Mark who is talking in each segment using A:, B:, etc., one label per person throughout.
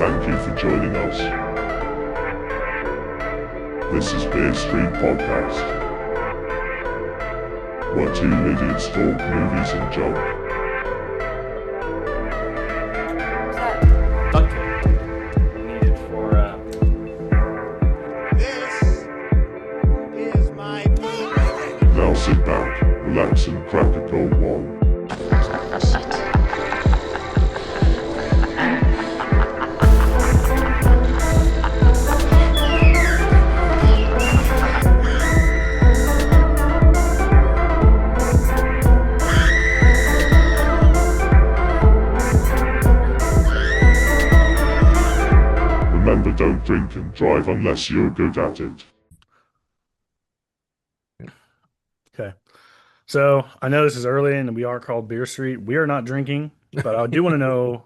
A: thank you for joining us. This is Beer Street Podcast, where two idiots talk movies and joke.
B: Needed for
C: This is my movie.
A: Now sit back, relax, and crack a cold one. Remember, don't drink and drive unless you're good at it.
B: Okay. So I know this is early and we are called Beer Street. We are not drinking, but I do want to know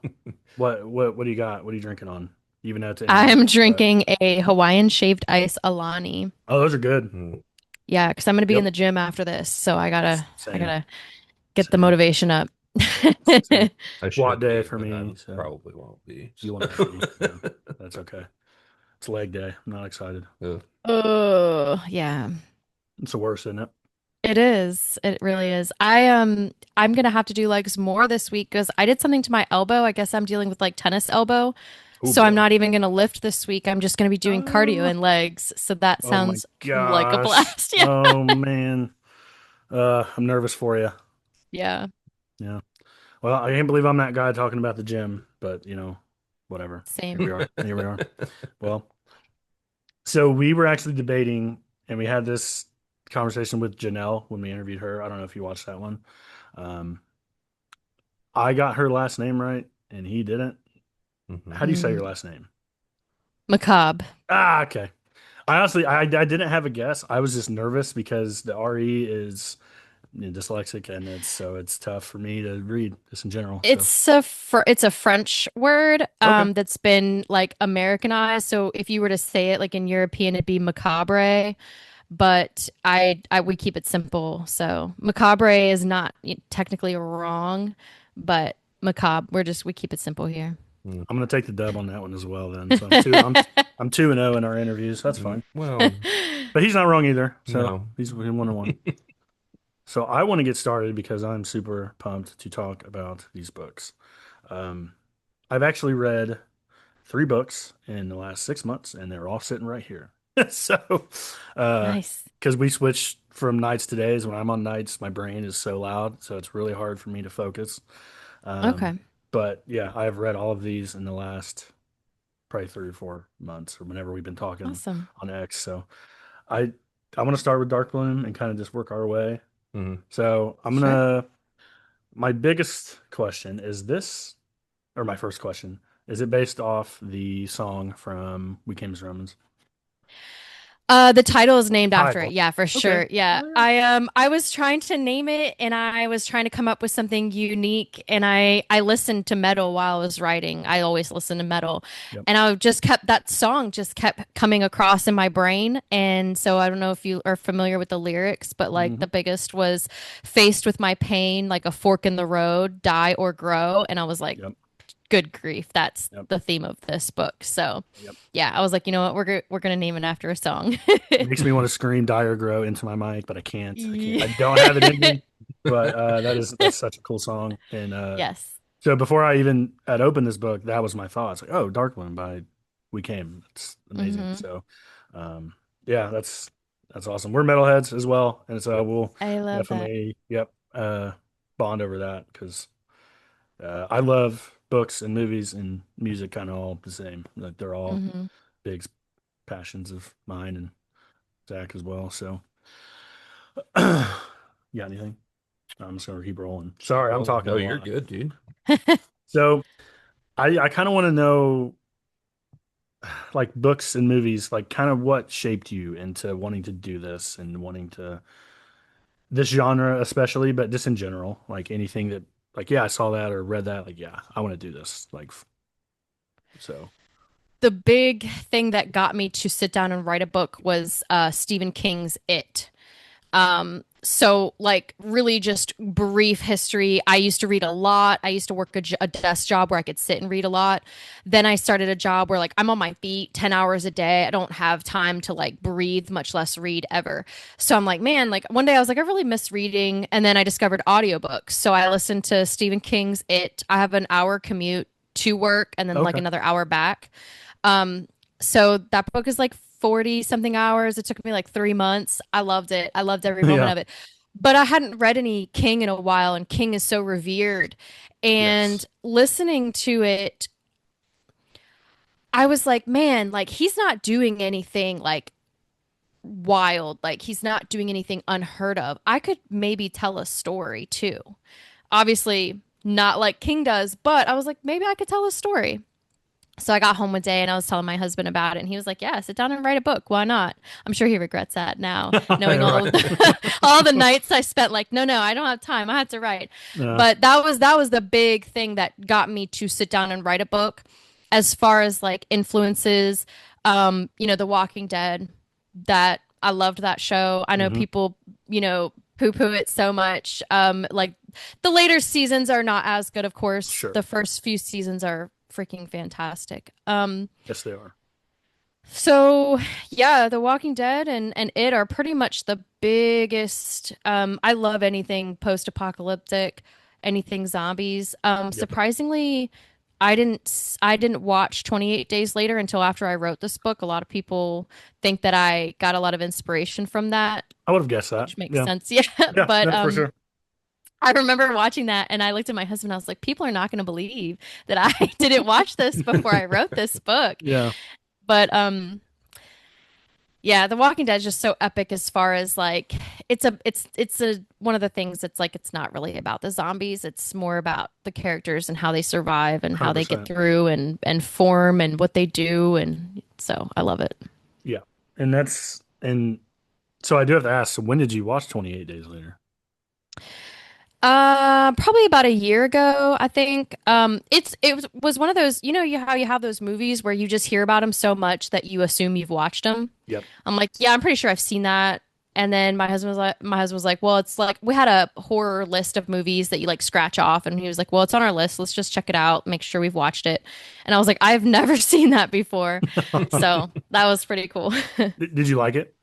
B: what do you got? What are you drinking on? Even though it's
D: I'm drinking a Hawaiian shaved ice Alani.
B: Oh, those are good.
D: Yeah, because I'm gonna be
B: Yep.
D: in the gym after this, so I gotta
B: Same.
D: get the
B: Same.
D: motivation up.
E: I
B: Squat
E: should
B: day
E: be,
B: for
E: but
B: me,
E: I
B: so.
E: probably won't be.
B: You want to be, yeah, that's okay. It's leg day. I'm not excited.
E: Ugh.
D: Oh, yeah.
B: It's the worst, isn't it?
D: It is. It really is. I'm gonna have to do legs more this week because I did something to my elbow. I guess I'm dealing with like tennis elbow.
B: Oh,
D: So I'm
B: boy.
D: not even gonna lift this week. I'm just gonna be doing cardio and legs. So that
B: Oh my
D: sounds like a
B: gosh.
D: blast. Yeah.
B: Oh man. I'm nervous for you.
D: Yeah.
B: Yeah. Well, I can't believe I'm that guy talking about the gym, but whatever.
D: Same.
B: Here we are. Here we are. Well, so we were actually debating, and we had this conversation with Janelle when we interviewed her. I don't know if you watched that one. I got her last name right, and he didn't.
E: Mhm.
B: How do you say your last name?
D: Macabre.
B: Ah, okay. I honestly, I didn't have a guess. I was just nervous because the RE is dyslexic, and it's tough for me to read just in general. So.
D: It's a French word
B: Okay.
D: that's been like Americanized. So if you were to say it like in European, it'd be macabre. But we keep it simple. So macabre is not technically wrong, but macabre we keep it simple here.
B: I'm gonna take the dub on that one as well. Then, so I'm 2-0 in our interviews. That's fine.
E: Well,
B: But he's not wrong either. So
E: No.
B: he's 1-1. So I want to get started because I'm super pumped to talk about these books. I've actually read 3 books in the last 6 months, and they're all sitting right here. So,
D: Nice.
B: because we switched from nights to days. When I'm on nights, my brain is so loud, so it's really hard for me to focus.
D: Okay.
B: But yeah, I've read all of these in the last probably 3 or 4 months, or whenever we've been talking
D: Awesome.
B: on X. So I want to start with Dark Bloom and kind of just work our way.
E: Mhm.
B: So I'm gonna. My biggest question is this, or my first question is it based off the song from We Came as Romans?
D: The title is named after
B: Title.
D: it. Yeah, for sure.
B: Okay.
D: Yeah.
B: Alright.
D: I was trying to name it and I was trying to come up with something unique and I listened to metal while I was writing. I always listen to metal.
B: Yep.
D: And that song just kept coming across in my brain. And so I don't know if you are familiar with the lyrics, but like the biggest was faced with my pain, like a fork in the road, die or grow. And I was like,
B: Yep.
D: good grief, that's
B: Yep.
D: the theme of this book. So
B: Yep.
D: yeah, I was like, you know what, we're gonna name it after a song.
B: It makes me want to scream "Dire Grow" into my mic, but I can't. I don't have it in me. But that's such a cool song. And
D: Yes.
B: so before I even had opened this book, that was my thoughts. Like, oh, Dark Bloom by We Came. It's amazing.
D: Mhm.
B: So, yeah, that's awesome. We're metalheads as well, and so we'll
D: I love that.
B: definitely bond over that because I love books and movies and music kind of all the same. Like they're all
D: Mhm.
B: big passions of mine and Zach as well. So, you got anything? I'm just gonna keep rolling. Sorry, I'm talking.
E: No,
B: a
E: you're
B: lot.
E: good, dude.
B: So, I kind of want to know, like books and movies, like kind of what shaped you into wanting to do this and wanting to this genre especially, but just in general, like anything that, like, yeah, I saw that or read that, like, yeah, I want to do this, like, so.
D: The big thing that got me to sit down and write a book was Stephen King's It. So like really just brief history. I used to read a lot. I used to work a desk job where I could sit and read a lot. Then I started a job where like I'm on my feet 10 hours a day. I don't have time to like breathe, much less read ever. So I'm like, man, like one day I was like, I really miss reading. And then I discovered audiobooks. So I listened to Stephen King's It. I have an hour commute to work and then like
B: Okay.
D: another hour back. Um, so that book is like 40 something hours. It took me like 3 months. I loved it. I loved every moment
B: Yeah.
D: of it. But I hadn't read any King in a while, and King is so revered. And
B: Yes.
D: listening to it, I was like, man, like he's not doing anything like wild. Like he's not doing anything unheard of. I could maybe tell a story too. Obviously, not like King does, but I was like, maybe I could tell a story. So I got home one day and I was telling my husband about it, and he was like, "Yeah, sit down and write a book. Why not?" I'm sure he regrets that now, knowing all
B: Right.
D: of all the nights I spent like, "No, no, I don't have time. I had to write."
B: Yeah.
D: But that was the big thing that got me to sit down and write a book. As far as like influences, The Walking Dead, that I loved that show. I know
B: Hmm.
D: people, poo-poo it so much. Like the later seasons are not as good, of course.
B: Sure.
D: The first few seasons are freaking fantastic.
B: Yes, they are.
D: So yeah, The Walking Dead and It are pretty much the biggest. I love anything post-apocalyptic, anything zombies.
B: Yep.
D: Surprisingly, I didn't watch 28 Days Later until after I wrote this book. A lot of people think that I got a lot of inspiration from that,
B: I would have guessed that.
D: which makes
B: Yeah.
D: sense. Yeah,
B: Yeah.
D: but
B: No, for sure.
D: I remember watching that and I looked at my husband. I was like, people are not going to believe that I didn't watch this before I wrote this book.
B: Yeah.
D: But yeah, The Walking Dead is just so epic as far as like it's a one of the things that's like it's not really about the zombies. It's more about the characters and how they survive and how they get
B: 100%.
D: through and form and what they do, and so I love it.
B: Yeah. And so I do have to ask, so when did you watch 28 Days Later?
D: Probably about a year ago, I think. It was one of those, how you have those movies where you just hear about them so much that you assume you've watched them.
B: Yep.
D: I'm like, yeah, I'm pretty sure I've seen that. And then my husband was like, well, it's like we had a horror list of movies that you like scratch off, and he was like, well, it's on our list. Let's just check it out, make sure we've watched it. And I was like, I've never seen that before, so that was pretty cool.
B: Did you like it?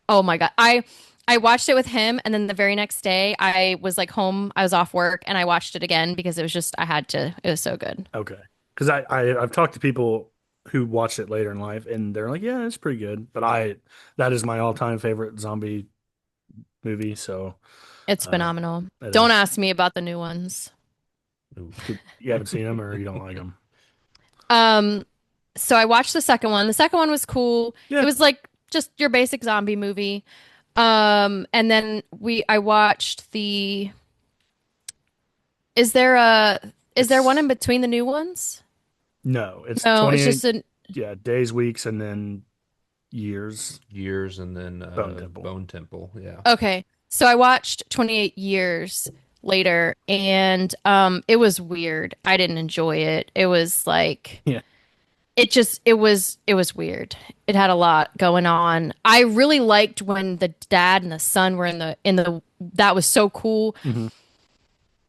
D: Oh my God. I watched it with him, and then the very next day I was like home, I was off work, and I watched it again because it was just I had to. It was so good.
B: Okay. Because I've talked to people who watched it later in life, and they're like, yeah, it's pretty good. But that is my all-time favorite zombie movie. So
D: It's
B: uh,
D: phenomenal.
B: it
D: Don't
B: is.
D: ask me about the new ones.
E: Ooh.
B: You haven't seen them or you don't like them?
D: Um, so I watched the second one. The second one was cool. It
B: Yeah.
D: was like just your basic zombie movie. And then I watched the is there a is there one
B: It's
D: in between the new ones?
B: no, it's
D: No, it's
B: 28,
D: just an
B: yeah, days, weeks, and then years.
E: Years and then
B: Bone Temple.
E: Bone Temple. Yeah.
D: Okay. So I watched 28 Years Later, and it was weird. I didn't enjoy it. It was like
B: Yeah.
D: it was weird. It had a lot going on. I really liked when the dad and the son were in the that was so cool.
B: Hmm.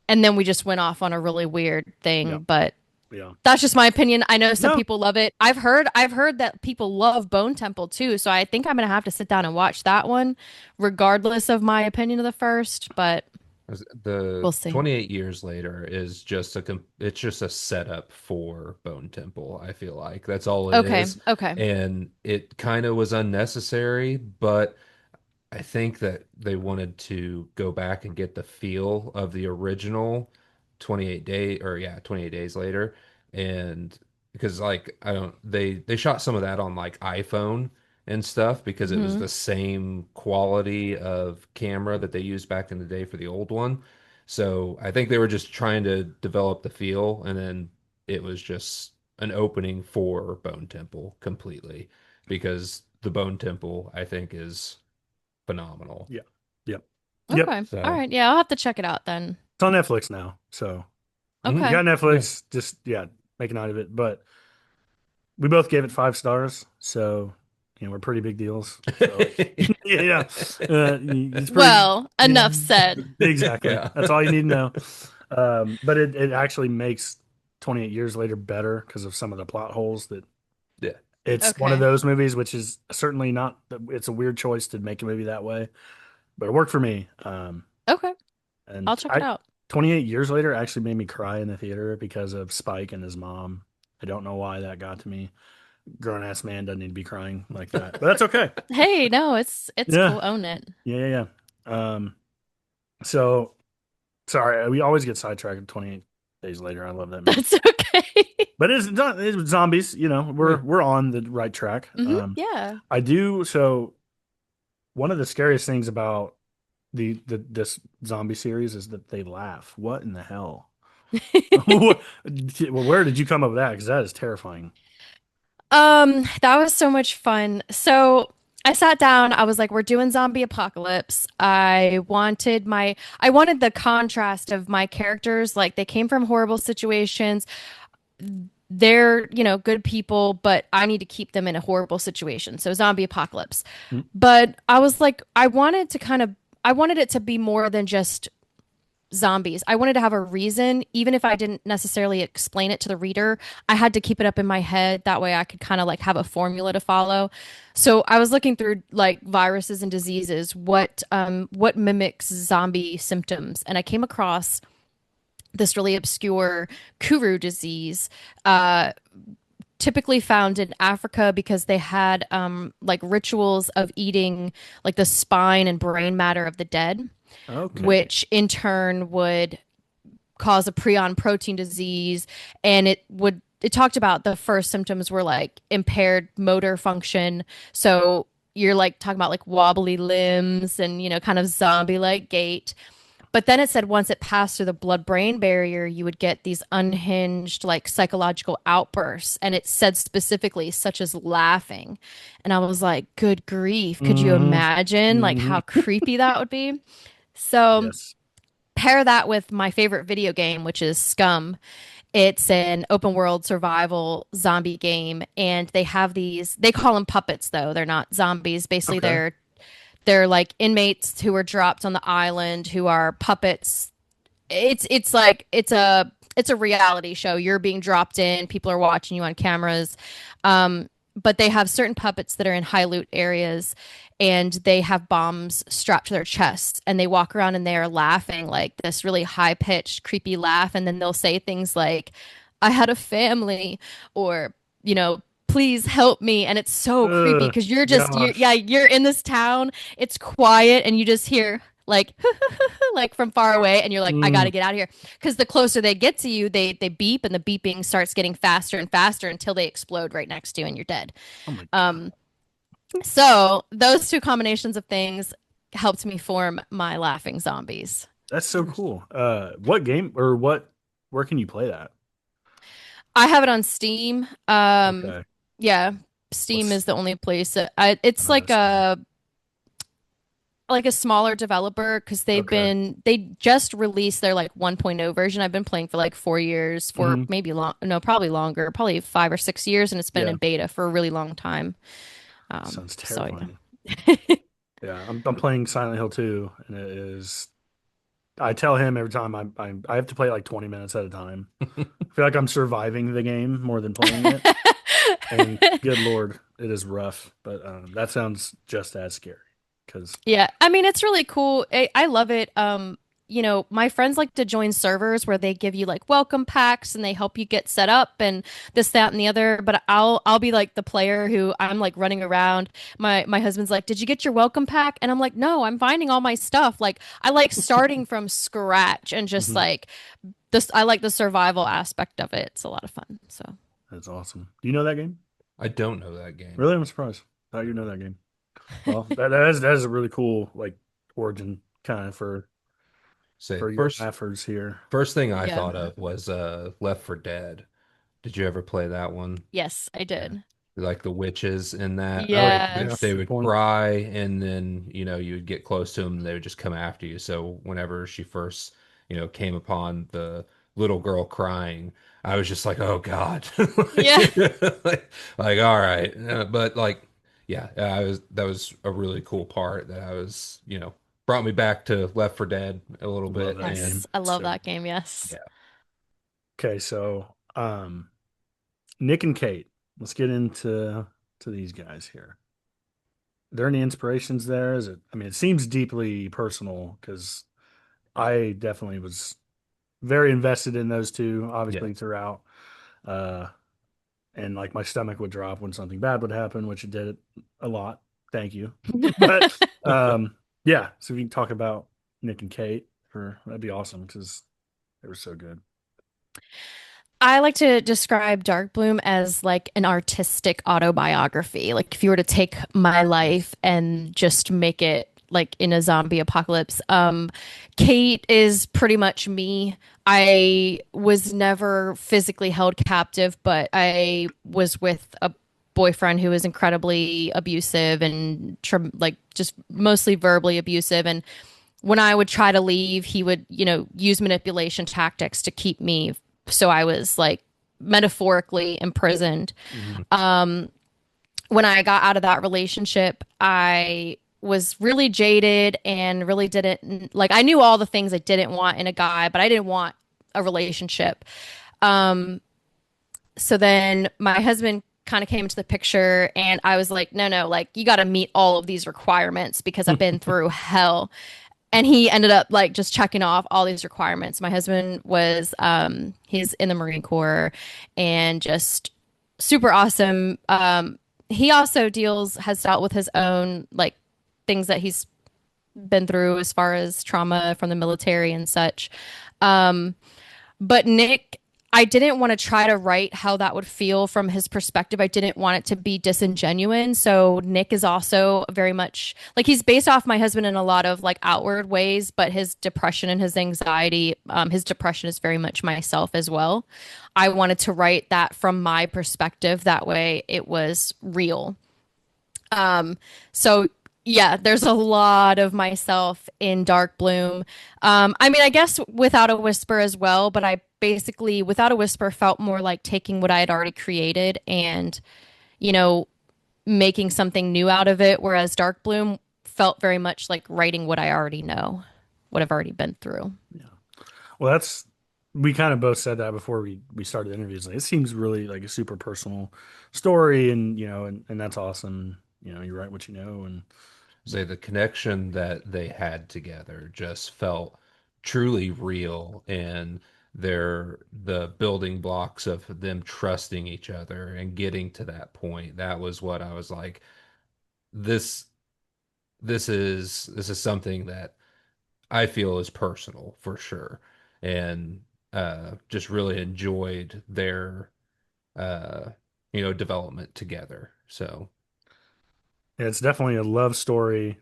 D: And then we just went off on a really weird thing,
B: Yeah.
D: but
B: Yeah.
D: that's just my opinion. I know some
B: No.
D: people love it. I've heard that people love Bone Temple too, so I think I'm gonna have to sit down and watch that one, regardless of my opinion of the first, but
E: The
D: we'll see.
E: 28 years later is just it's just a setup for Bone Temple, I feel like. That's all it
D: Okay,
E: is.
D: okay.
E: And it kind of was unnecessary, but I think that they wanted to go back and get the feel of the original 28 days later. And because like I don't they shot some of that on like iPhone and stuff because it was
D: Hmm.
E: the same quality of camera that they used back in the day for the old one. So I think they were just trying to develop the feel, and then it was just an opening for Bone Temple completely because the Bone Temple I think is phenomenal.
B: Yeah. Yep. Yep.
D: Okay. All
E: So
D: right. Yeah, I'll have to check it out then.
B: It's on Netflix now. So you
D: Okay.
B: got Netflix, just yeah, make a night of it. But we both gave it 5 stars. So, we're pretty big deals. So like, yeah, yeah, it's pretty.
D: Well,
B: Yeah,
D: enough said.
B: exactly.
E: Yeah.
B: That's all you need to know. But it actually makes 28 Years Later better because of some of the plot holes that
E: Yeah.
B: it's one of
D: Okay.
B: those movies, which is certainly not. It's a weird choice to make a movie that way, but it worked for me.
D: Okay.
B: And
D: I'll check it out.
B: 28 Years Later actually made me cry in the theater because of Spike and his mom. I don't know why that got to me. Grown ass man doesn't need to be crying like that, but that's okay.
D: Hey, no, it's
B: Yeah,
D: cool. Own it.
B: yeah, yeah, yeah. So sorry, we always get sidetracked at 28 Days Later. I love that movie,
D: That's okay.
B: but it's not. It's zombies. We're on the right track.
D: Yeah.
B: I do. So one of the scariest things about this zombie series is that they laugh. What in the hell? Well, where did you come up with that? Because that is terrifying.
D: That was so much fun. So I sat down, I was like, we're doing zombie apocalypse. I wanted the contrast of my characters, like they came from horrible situations. They're, good people, but I need to keep them in a horrible situation. So zombie apocalypse.
B: Mm.
D: But I was like, I wanted it to be more than just zombies. I wanted to have a reason, even if I didn't necessarily explain it to the reader. I had to keep it up in my head. That way I could kind of like have a formula to follow. So I was looking through like viruses and diseases, what mimics zombie symptoms, and I came across this really obscure Kuru disease, typically found in Africa because they had like rituals of eating like the spine and brain matter of the dead,
B: Okay.
D: which in turn would cause a prion protein disease. And it talked about the first symptoms were like impaired motor function. So you're like talking about like wobbly limbs and, kind of zombie like gait. But then it said once it passed through the blood brain barrier, you would get these unhinged, like psychological outbursts. And it said specifically, such as laughing. And I was like, good grief. Could you
B: Hmm.
D: imagine like
B: Hmm.
D: how creepy that would be? So
B: Yes.
D: pair that with my favorite video game, which is Scum. It's an open world survival zombie game, and they have they call them puppets though. They're not zombies. Basically,
B: Okay.
D: they're like inmates who are dropped on the island who are puppets. It's a reality show. You're being dropped in, people are watching you on cameras. But they have certain puppets that are in high loot areas, and they have bombs strapped to their chests, and they walk around and they're laughing like this really high pitched creepy laugh, and then they'll say things like, I had a family, or please help me. And it's so creepy because
B: Gosh.
D: you're in this town, it's quiet, and you just hear like like from far away, and you're like, I got to
B: Mm.
D: get out of here, because the closer they get to you, they beep, and the beeping starts getting faster and faster until they explode right next to you and you're dead.
B: Oh my God.
D: So those two combinations of things helped me form my laughing zombies.
B: That's so cool. What game or where can you play that?
D: I have it on Steam.
B: Okay.
D: Yeah, Steam
B: What's
D: is the only place it's
B: Steam?
D: like a smaller developer, because
B: Okay.
D: they just released their like 1.0 version. I've been playing for like 4 years, for
B: Hmm.
D: maybe long, no, probably longer, probably 5 or 6 years, and it's been
B: Yeah.
D: in beta for a really long time.
B: Sounds
D: So
B: terrifying.
D: yeah.
B: Yeah, I'm playing Silent Hill 2, and it is. I tell him every time I have to play like 20 minutes at a time. I feel like I'm surviving the game more than playing it. And good Lord, it is rough. But that sounds just as scary. Because
D: Yeah, I mean, it's really cool. I love it. My friends like to join servers where they give you like welcome packs and they help you get set up and this, that, and the other. But I'll be like the player who I'm like running around. My husband's like, "Did you get your welcome pack?" And I'm like, "No, I'm finding all my stuff." Like I like starting from scratch and just
B: Mhm.
D: like this. I like the survival aspect of it. It's a lot of fun. So
B: That's awesome. Do you know that game?
E: I don't know that game.
B: Really, I'm surprised. Thought you know that game. Well, that is a really cool like origin kind of
E: Say
B: for your
E: first
B: laughers here.
E: first thing I
D: yeah,
E: thought of was Left for Dead. Did you ever play that one?
D: yes, I
E: Yeah.
D: did.
E: Like the witches in that,
B: Oh
E: like
B: yeah,
E: they
D: Yes.
B: good
E: would
B: point.
E: cry and then, you would get close to them and they would just come after you. So whenever she first, came upon the little girl crying, I was just like, oh God.
D: Yeah.
E: Like, all right. But like yeah, I was that was a really cool part that I was, brought me back to Left 4 Dead a little
B: Love
E: bit,
B: that
E: and
B: game.
D: Yes, I love
B: So
D: that game. Yes.
E: yeah,
B: okay, so Nick and Kate. Let's get into these guys here. Are there any inspirations there? Is it? I mean, it seems deeply personal because I definitely was very invested in those two,
E: yeah.
B: obviously throughout. Uh, and like my stomach would drop when something bad would happen, which it did a lot. Thank you. But yeah, so if you can talk about Nick and Kate, for that'd be awesome because they were so good.
D: I like to describe Dark Bloom as like an artistic autobiography. Like if you were to take my life and just make it like in a zombie apocalypse. Kate is pretty much me. I was never physically held captive, but I was with a boyfriend who was incredibly abusive and like just mostly verbally abusive. And when I would try to leave, he would, use manipulation tactics to keep me. So I was like metaphorically imprisoned.
E: Mhm.
D: When I got out of that relationship, I was really jaded and really didn't like, I knew all the things I didn't want in a guy, but I didn't want a relationship. So then my husband kind of came into the picture and I was like, no, no, like you got to meet all of these requirements because I've been through hell. And he ended up like just checking off all these requirements. My husband was he's in the Marine Corps and just super awesome. He also has dealt with his own like things that he's been through as far as trauma from the military and such. But Nick, I didn't want to try to write how that would feel from his perspective. I didn't want it to be disingenuine. So Nick is also very much like he's based off my husband in a lot of like outward ways, but his depression and his anxiety, his depression is very much myself as well. I wanted to write that from my perspective. That way it was real. So yeah, there's a lot of myself in Dark Bloom. I mean, I guess Without a Whisper as well, but I basically Without a Whisper felt more like taking what I had already created and, you know, making something new out of it, whereas Dark Bloom felt very much like writing what I already know, what I've already been through.
B: Yeah. Well, that's we kind of both said that before we started the interviews. Like, it seems really like a super personal story, and and that's awesome. You write what you know, and
E: Say the connection that they had together just felt truly real, and the building blocks of them trusting each other and getting to that point. That was what I was like, this this is something that I feel is personal for sure. And just really enjoyed their uh development together. So
B: yeah, it's definitely a love story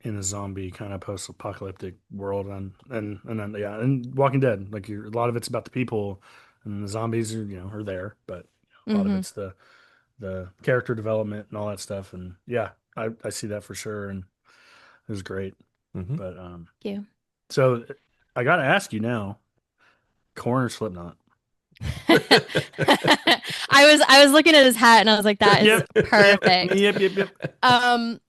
B: in a zombie kind of post-apocalyptic world, and then yeah, and Walking Dead. Like a lot of it's about the people, and the zombies are there, but a lot of
D: Mm-hmm.
B: it's the character development and all that stuff. And yeah, I see that for sure, and it was great.
E: mhm.
B: But
D: Thank you.
B: so I got to ask you now, Corn or Slipknot?
D: I was looking at his hat and I was like, that is
B: Yep, yep,
D: perfect.
B: yep.
D: Um,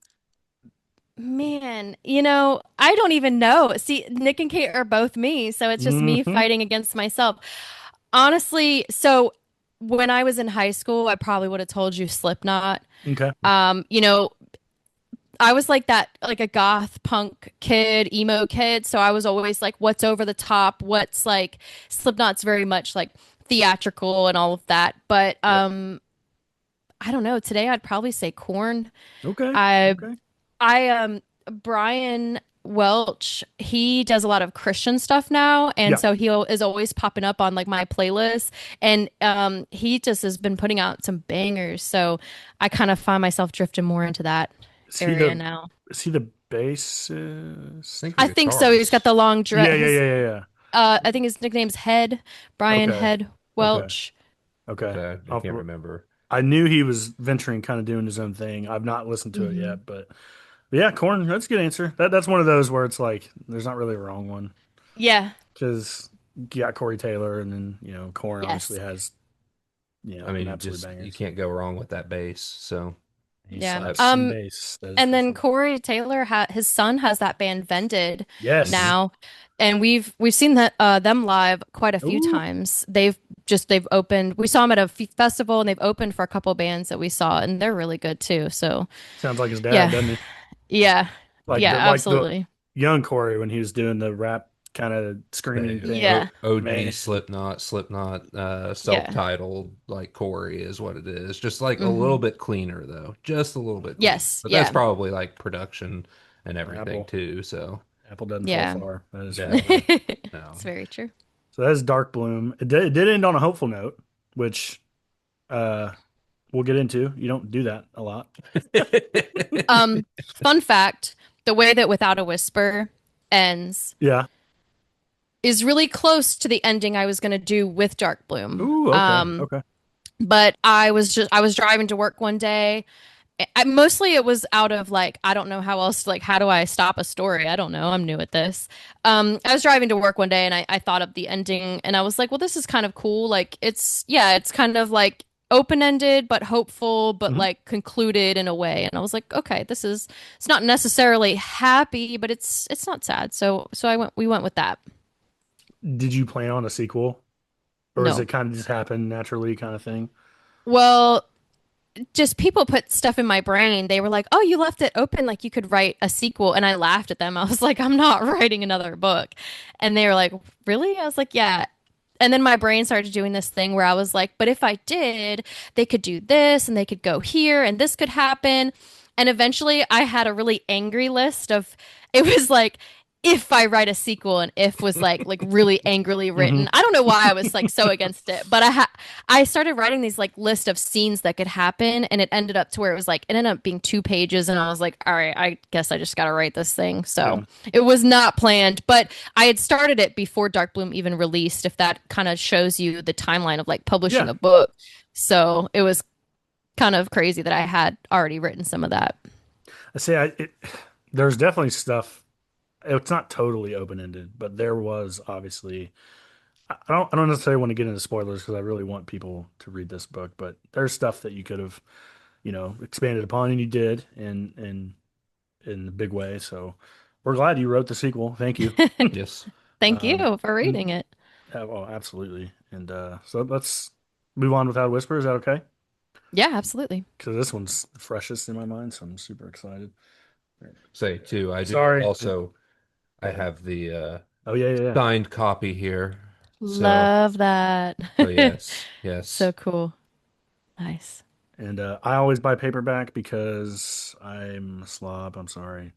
D: Man, I don't even know. See, Nick and Kate are both me, so it's just me
B: Hmm.
D: fighting against myself. Honestly, so when I was in high school, I probably would have told you Slipknot.
B: Okay.
D: Um, you know, I was like that, like a goth punk kid, emo kid, so I was always like, what's over the top? What's like Slipknot's very much like theatrical and all of that. But
B: Yep.
D: I don't know. Today I'd probably say Corn.
B: Okay.
D: I
B: Okay.
D: I Brian Welch, he does a lot of Christian stuff now, and
B: Yeah.
D: so is always popping up on like my playlist, and he just has been putting out some bangers. So I kind of find myself drifting more into that
B: Is he
D: area
B: the
D: now.
B: is he the
E: I
B: bassist?
E: think
D: I
E: the
D: think so. He's got
E: guitarist.
D: the long dress.
B: Yeah, yeah,
D: His
B: yeah, yeah, yeah.
D: I think his nickname's Head, Brian
B: Okay.
D: Head
B: Okay.
D: Welch.
B: Okay.
E: Okay, I can't remember.
B: I knew he was venturing, kind of doing his own thing. I've not listened to it
D: Hmm.
B: yet, but yeah, Corn. That's a good answer. That's one of those where it's like there's not really a wrong one
D: Yeah.
B: because you got Corey Taylor, and then Corn obviously
D: Yes.
B: has
E: I
B: some
E: mean,
B: absolute
E: you
B: bangers.
E: can't go wrong with that bass. So
B: He
D: Yeah.
B: slaps some bass. That is
D: And
B: for
D: then
B: sure.
D: Corey Taylor his son has that band Vended
B: Yes.
D: now, and we've seen that them live quite a few
B: Ooh.
D: times. They've opened. We saw them at a festival, and they've opened for a couple bands that we saw, and they're really good too. So
B: Sounds like his dad,
D: yeah,
B: doesn't he?
D: yeah,
B: Like
D: yeah,
B: the
D: absolutely.
B: young Corey when he was doing the rap kind of screaming
E: The
B: thing.
D: Yeah,
B: Man.
E: OG Slipknot,
D: yeah.
E: self-titled like Corey is what it is. Just like a little
D: Hmm.
E: bit cleaner though, just a little bit cleaner.
D: Yes,
E: But that's
D: yeah,
E: probably like production and everything
B: Apple.
E: too. So
B: Apple doesn't fall
D: yeah.
B: far. That is for
E: yeah,
B: sure.
E: no.
D: It's very true.
B: So that's Dark Bloom. It did end on a hopeful note, which uh we'll get into. You don't do that a lot.
D: Um, Fun fact: the way that Without a Whisper ends
B: Yeah.
D: is really close to the ending I was going to do with Dark Bloom.
B: Ooh, okay. Okay.
D: But I was driving to work one day. Mostly it was out of like I don't know how else like how do I stop a story? I don't know. I'm new at this. I was driving to work one day and I thought of the ending and I was like, well, this is kind of cool. Like it's kind of like open ended but hopeful but
B: Mhm.
D: like concluded in a way. And I was like, okay, it's not necessarily happy, but it's not sad. So we went with that.
B: Did you plan on a sequel? Or is
D: No.
B: it kind of just happen naturally kind of thing?
D: Well, just people put stuff in my brain. They were like, "Oh, you left it open like you could write a sequel." And I laughed at them. I was like, "I'm not writing another book." And they were like, "Really?" I was like, "Yeah." And then my brain started doing this thing where I was like, "But if I did, they could do this and they could go here and this could happen." And eventually I had a really angry list of it was like if I write a sequel and if was like really angrily
B: Hmm.
D: written. I don't know why I was like so against it, but I started writing these like list of scenes that could happen and it ended up to where it ended up being 2 pages and I was like, all right, I guess I just got to write this thing. So
B: Yeah.
D: it was not planned, but I had started it before Dark Bloom even released, if that kind of shows you the timeline of like publishing
B: Yeah.
D: a book. So it was kind of crazy that I had already written some of that.
B: I say there's definitely stuff. It's not totally open ended, but there was obviously. I don't necessarily want to get into spoilers because I really want people to read this book, but there's stuff that you could have, expanded upon, and you did, in a big way. So we're glad you wrote the sequel. Thank you.
E: Yes.
D: Thank
B: Um,
D: you for
B: mm,
D: reading it.
B: oh, absolutely. And so let's move on without whisper. Is that okay?
D: Yeah, absolutely.
B: Because this one's the freshest in my mind, so I'm super excited.
E: Say too. I do
B: Sorry.
E: also.
B: Go
E: I
B: ahead.
E: have the
B: Oh yeah, yeah, yeah.
E: signed copy here. So
D: Love that.
E: so yes,
D: So
E: yes.
D: cool. Nice.
B: And I always buy paperback because I'm a slob. I'm sorry.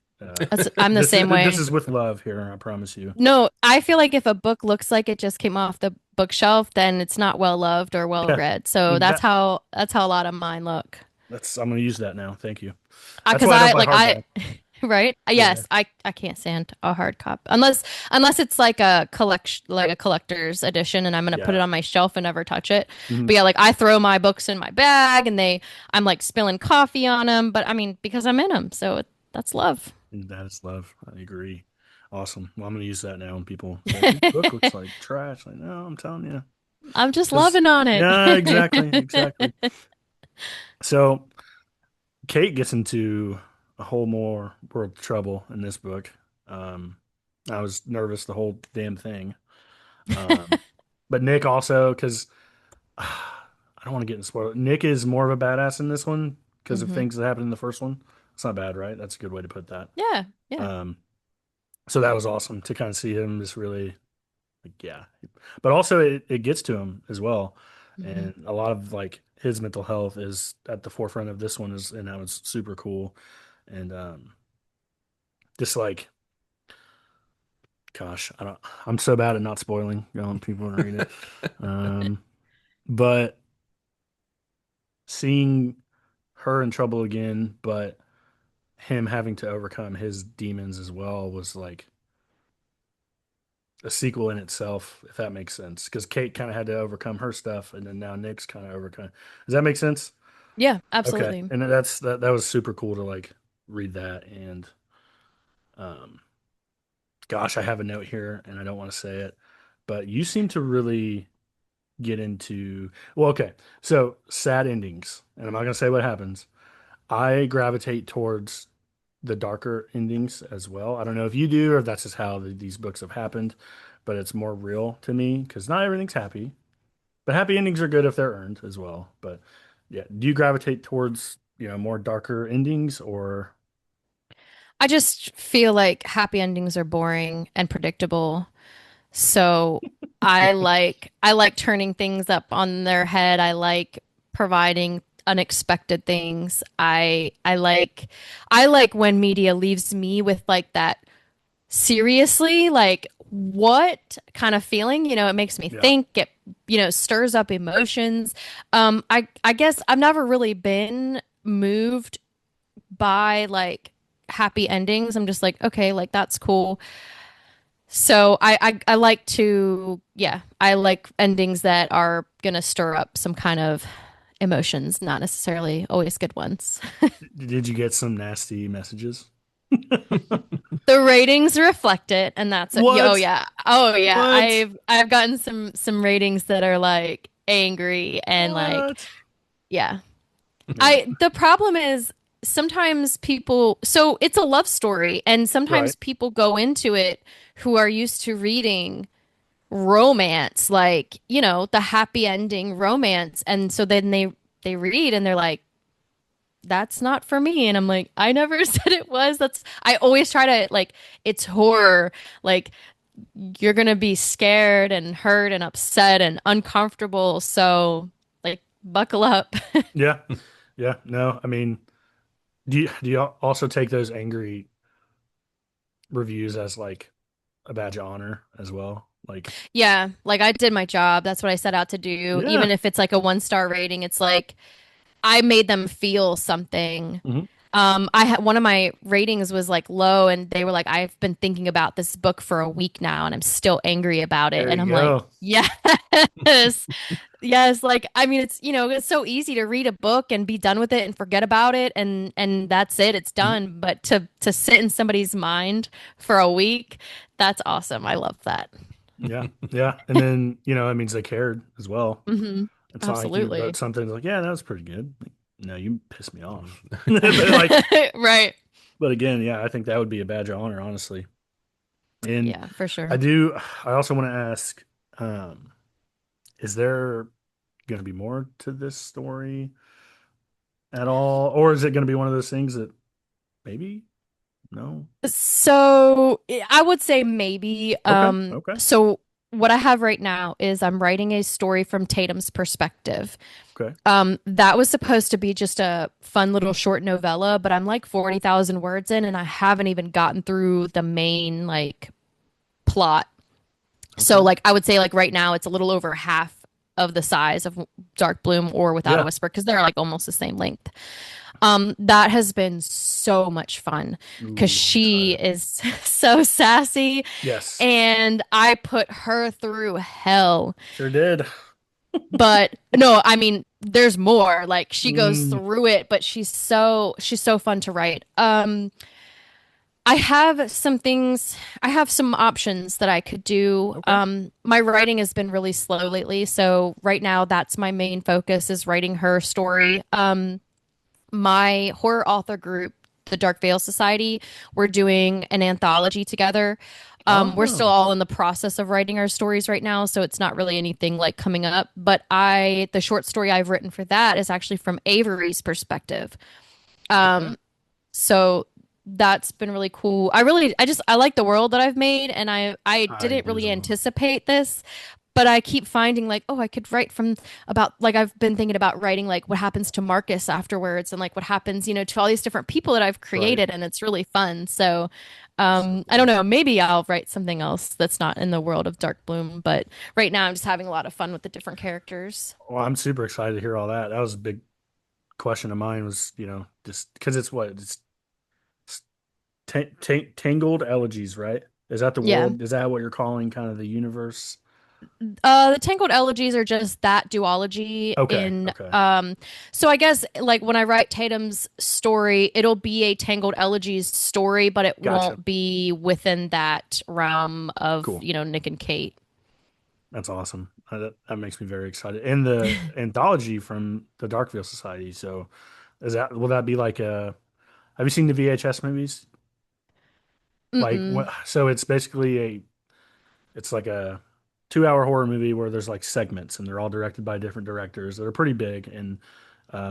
D: I'm the same
B: This
D: way.
B: is with love here. I promise you.
D: No, I feel like if a book looks like it just came off the bookshelf, then it's not well loved or well
B: Yeah,
D: read. So
B: that
D: that's how a lot of mine look.
B: I'm gonna use that now. Thank you. That's
D: Because
B: why I don't buy
D: I
B: hardback.
D: right?
B: Yeah.
D: Yes, I can't stand a hard copy unless it's like a collection like a collector's edition and I'm gonna put it
B: Yeah.
D: on my shelf and never touch it.
B: Mhm.
D: But yeah, like I throw my books in my bag and I'm like spilling coffee on them, but I mean because I'm in them, so that's love.
B: That is love. I agree. Awesome. Well, I'm gonna use that now when people say your book looks like trash. Like, no, I'm telling you.
D: I'm just
B: Because
D: loving on it.
B: yeah, exactly, exactly. So Kate gets into a whole more world of trouble in this book. Um, I was nervous the whole damn thing. Um, but Nick also, because I don't want to get in spoiler. Nick is more of a badass in this one because of
D: Hmm.
B: things that happened in the first one. It's not bad, right? That's a good way to put that.
D: Yeah, yeah.
B: Um, so that was awesome to kind of see him just really, like, yeah. But also, it gets to him as well.
D: Hmm.
B: And a lot of like his mental health is at the forefront of this one, and that was super cool. And just like, gosh, I'm so bad at not spoiling. People to read it. Um, but seeing her in trouble again, but him having to overcome his demons as well was like a sequel in itself, if that makes sense. Because Kate kind of had to overcome her stuff, and then now Nick's kind of overcome. Does that make sense?
D: Yeah,
B: Okay,
D: absolutely.
B: and that was super cool to like read that. And um, gosh, I have a note here, and I don't want to say it, but you seem to really get into. Well, okay, so sad endings, and I'm not gonna say what happens. I gravitate towards the darker endings as well. I don't know if you do or if that's just how these books have happened, but it's more real to me because not everything's happy. But happy endings are good if they're earned as well. But yeah, do you gravitate towards, more darker endings or
D: I just feel like happy endings are boring and predictable. So I like turning things up on their head. I like providing unexpected things. I like when media leaves me with like that seriously, like what kind of feeling, it makes me
B: yeah,
D: think, stirs up emotions. I guess I've never really been moved by like happy endings. I'm just like, okay, like that's cool. So I like to, yeah, I like endings that are gonna stir up some kind of emotions, not necessarily always good ones.
B: did you get some nasty messages?
D: The ratings reflect it, and that's it. Oh
B: What?
D: yeah, oh yeah.
B: What?
D: I've gotten some ratings that are like angry and like,
B: What?
D: yeah.
B: Yeah.
D: The problem is sometimes people, so it's a love story, and
B: Right.
D: sometimes people go into it who are used to reading romance, like, the happy ending romance. And so then they read and they're like, that's not for me. And I'm like, I never said it was. I always try to like, it's horror. Like you're gonna be scared and hurt and upset and uncomfortable. So like buckle up.
B: Yeah. Yeah. No, I mean, do you also take those angry reviews as like a badge of honor as well? Like,
D: Yeah, like I did my job. That's what I set out to do.
B: yeah.
D: Even if it's like a 1 star rating, it's like I made them feel something.
B: Hmm.
D: I had one of my ratings was like low, and they were like, "I've been thinking about this book for a week now, and I'm still angry about it."
B: There
D: And
B: you
D: I'm like,
B: go.
D: "Yes, yes." Like, I mean, it's so easy to read a book and be done with it and forget about it, and that's it, it's
B: Mhm.
D: done. But to sit in somebody's mind for a week, that's awesome. I love that.
B: Yeah. Yeah. And then, that means they cared as well.
D: Hmm.
B: It's not like you wrote
D: Absolutely.
B: something like, yeah, that was pretty good. Like, no, you pissed me off. But like,
D: Right.
B: but again, yeah, I think that would be a badge of honor, honestly. And
D: Yeah, for
B: I
D: sure.
B: do, I also want to ask, um, is there going to be more to this story at all? Or is it going to be one of those things that maybe? No.
D: So I would say maybe.
B: Okay. Okay.
D: So what I have right now is I'm writing a story from Tatum's perspective.
B: Okay.
D: That was supposed to be just a fun little short novella, but I'm like 40,000 words in, and I haven't even gotten through the main like plot. So
B: Okay.
D: like I would say like right now it's a little over half of the size of Dark Bloom or Without a
B: Yeah.
D: Whisper because they're like almost the same length. That has been so much fun because
B: Ooh, I'm
D: she
B: excited.
D: is so sassy,
B: Yes.
D: and I put her through hell.
B: Sure did.
D: But no, I mean, there's more. Like she goes
B: Mm,
D: through it, but she's so fun to write. I have some things, I have some options that I could do.
B: okay.
D: My writing has been really slow lately, so right now that's my main focus is writing her story. My horror author group, the Dark Veil Society, we're doing an anthology together. We're still
B: Oh,
D: all in the process of writing our stories right now, so it's not really anything like coming up. But the short story I've written for that is actually from Avery's perspective.
B: okay.
D: So that's been really cool. I like the world that I've made, and I
B: I
D: didn't
B: do as
D: really
B: well.
D: anticipate this, but I keep finding like, oh, I could write from about like I've been thinking about writing like what happens to Marcus afterwards and like what happens, to all these different people that I've
B: Right.
D: created, and it's really fun. So
B: So
D: I don't
B: cool.
D: know, maybe I'll write something else that's not in the world of Dark Bloom, but right now I'm just having a lot of fun with the different characters.
B: Well, I'm super excited to hear all that. That was a big question of mine was, just because it's tangled elegies, right? Is that the
D: Yeah.
B: world? Is that what you're calling kind of the universe?
D: The Tangled Elegies are just that duology
B: Okay.
D: in
B: Okay.
D: so I guess like when I write Tatum's story, it'll be a Tangled Elegies story, but it
B: Gotcha.
D: won't be within that realm of,
B: Cool.
D: Nick and Kate.
B: That's awesome. That makes me very excited. And the anthology from the Darkville Society. So Will that be like a? Have you seen the VHS movies? Like
D: Mm-mm.
B: what? So it's basically it's like a 2 hour horror movie where there's like segments and they're all directed by different directors that are pretty big and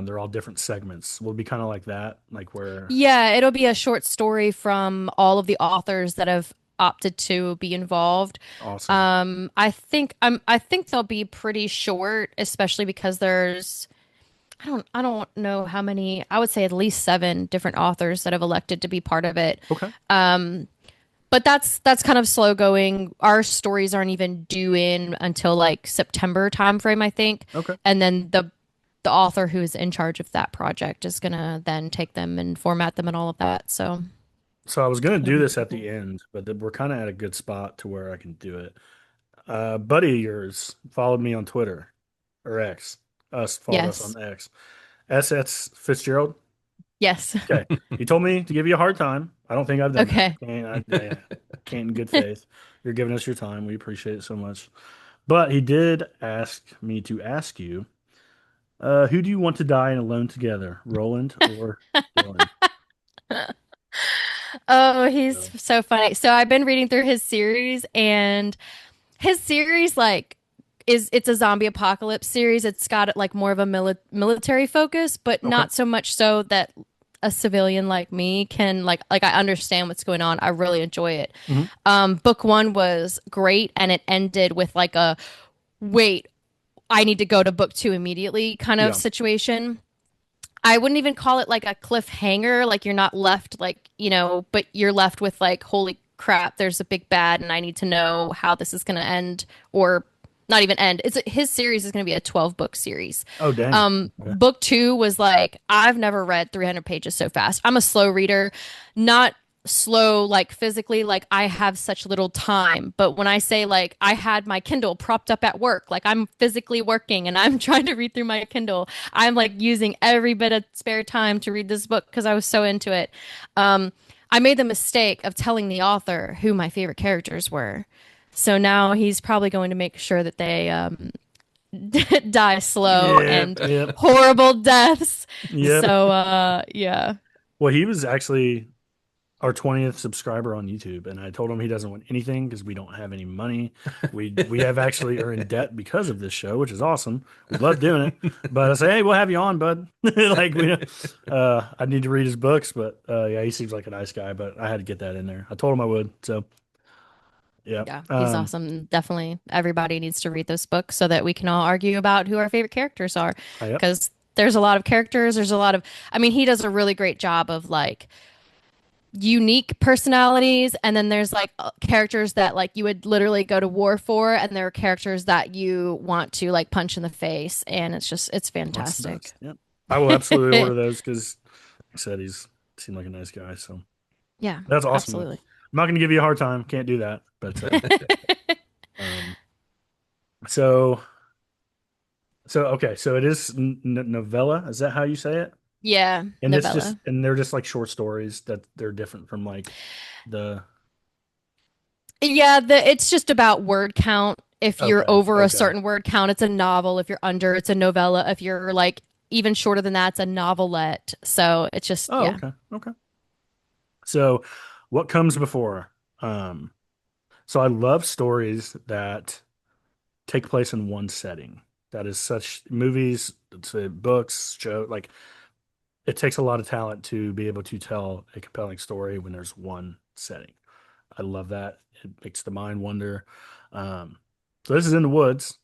B: they're all different segments. Will it be kind of like that, like where
D: Yeah, it'll be a short story from all of the authors that have opted to be involved.
B: awesome.
D: I think they'll be pretty short, especially because I don't know how many, I would say at least seven different authors that have elected to be part of it.
B: Okay.
D: But that's kind of slow going. Our stories aren't even due in until like September timeframe, I think.
B: Okay.
D: And then the author who is in charge of that project is gonna then take them and format them and all of that. So
B: So I was gonna
D: it'll
B: do
D: be
B: this
D: pretty
B: at
D: cool.
B: the end, but we're kind of at a good spot to where I can do it. Buddy of yours followed me on Twitter or X. Us followed us
D: Yes.
B: on X. SS Fitzgerald.
D: Yes.
B: Okay. He told me to give you a hard time. I don't think I've done that.
D: Okay.
B: I can't in good faith. You're giving us your time. We appreciate it so much. But he did ask me to ask you, who do you want to die in Alone Together, Roland or Dylan?
D: Oh, he's
B: So,
D: so funny. So I've been reading through his series, and his series like is it's a zombie apocalypse series. It's got like more of a military focus, but
B: okay.
D: not so much so that a civilian like me can like I understand what's going on. I really enjoy it.
B: Hmm.
D: Book one was great, and it ended with like a wait, I need to go to book two immediately kind of
B: Yeah.
D: situation. I wouldn't even call it like a cliffhanger. Like you're not left like, but you're left with like, holy crap, there's a big bad and I need to know how this is going to end or not even end. His series is going to be a 12 book series.
B: Oh, dang. Okay.
D: Book two was like, I've never read 300 pages so fast. I'm a slow reader, not slow like physically, like I have such little time. But when I say like I had my Kindle propped up at work, like I'm physically working and I'm trying to read through my Kindle, I'm like using every bit of spare time to read this book because I was so into it. I made the mistake of telling the author who my favorite characters were. So now he's probably going to make sure that they die slow
B: Yep.
D: and
B: Yep.
D: horrible deaths.
B: Yep.
D: So yeah.
B: Well, he was actually our 20th subscriber on YouTube, and I told him he doesn't want anything because we don't have any money. We have actually are in debt because of this show, which is awesome. We love doing it, but I say, hey, we'll have you on, bud. Like I need to read his books, but yeah, he seems like a nice guy. But I had to get that in there. I told him I would, so yeah.
D: Yeah, he's awesome. Definitely everybody needs to read this book so that we can all argue about who our favorite characters are.
B: Yep.
D: Because there's a lot of characters, there's a lot of I mean, he does a really great job of like unique personalities and then there's like characters that like you would literally go to war for and there are characters that you want to like punch in the face and it's
B: That's the
D: fantastic.
B: best. Yep. I will absolutely order those because, like I said, he's seemed like a nice guy. So
D: Yeah,
B: that's awesome. Though.
D: absolutely.
B: I'm not going to give you a hard time. Can't do that. But um, so okay. So it is novella. Is that how you say it?
D: Yeah,
B: And it's just
D: novella.
B: and they're just like short stories that they're different from like the
D: Yeah, it's just about word count. If you're
B: okay,
D: over a
B: okay.
D: certain word count, it's a novel. If you're under, it's a novella. If you're like even shorter than that, it's a novelette. So it's just,
B: Oh,
D: yeah.
B: okay. Okay. So what comes before? Um so I love stories that take place in one setting. That is such movies, books, show like it takes a lot of talent to be able to tell a compelling story when there's one setting. I love that. It makes the mind wonder. Um, so this is in the woods,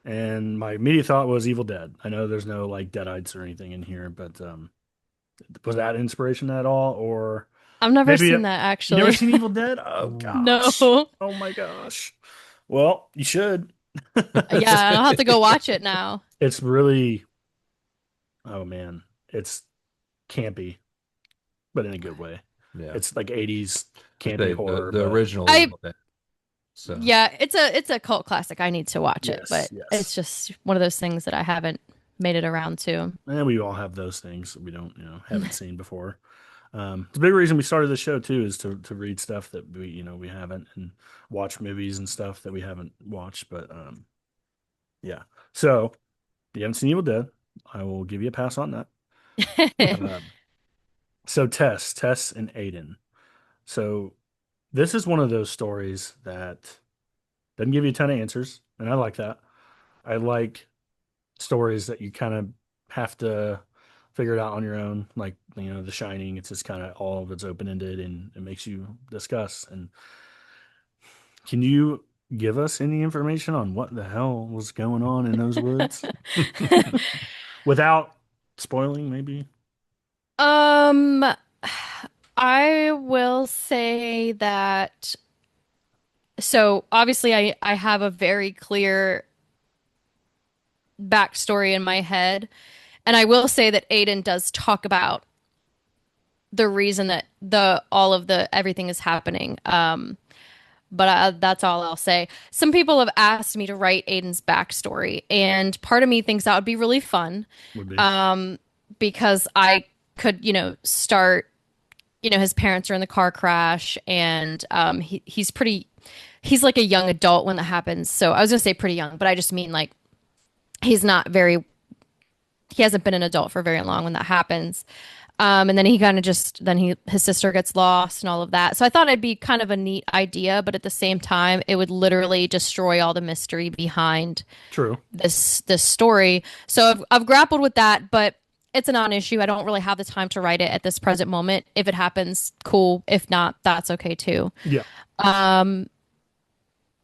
B: and my immediate thought was Evil Dead. I know there's no like Deadites or anything in here, but was that inspiration at all, or
D: I've never
B: maybe
D: seen that
B: you never
D: actually.
B: seen Evil Dead? Oh
E: Ooh.
B: gosh!
D: No.
B: Oh my gosh! Well, you should.
D: Yeah, I'll have to go watch it now.
B: It's really, oh man, it's campy, but in a good way.
E: Yeah.
B: It's like 80s campy
E: The
B: horror,
E: the
B: but
E: original
D: I
E: Evil Dead. So
D: Yeah, it's a cult classic. I need to watch it,
B: yes,
D: but it's
B: yes.
D: just one of those things that I haven't made it around to.
B: And we all have those things that we don't, haven't seen before. It's a big reason we started the show too, is to read stuff that we haven't and watch movies and stuff that we haven't watched. But yeah. So if you haven't seen Evil Dead, I will give you a pass on that. Um, so Tess and Aiden. So this is one of those stories that doesn't give you a ton of answers, and I like that. I like stories that you kind of have to figure it out on your own. Like, The Shining, it's just kind of all of it's open ended and it makes you discuss. And can you give us any information on what the hell was going on in those woods without spoiling, maybe?
D: Um, I will say that so obviously I have a very clear backstory in my head, and I will say that Aiden does talk about the reason that the all of the everything is happening. But that's all I'll say. Some people have asked me to write Aiden's backstory, and part of me thinks that would be really fun,
B: Would be.
D: because I could, start. His parents are in the car crash, and he's like a young adult when that happens. So I was gonna say pretty young, but I just mean like he's not very he hasn't been an adult for very long when that happens. And then he kind of just then his sister gets lost and all of that. So I thought it'd be kind of a neat idea, but at the same time, it would literally destroy all the mystery behind
B: True.
D: this story. So I've grappled with that, but it's a non-issue. I don't really have the time to write it at this present moment. If it happens, cool. If not, that's okay too.
B: Yeah.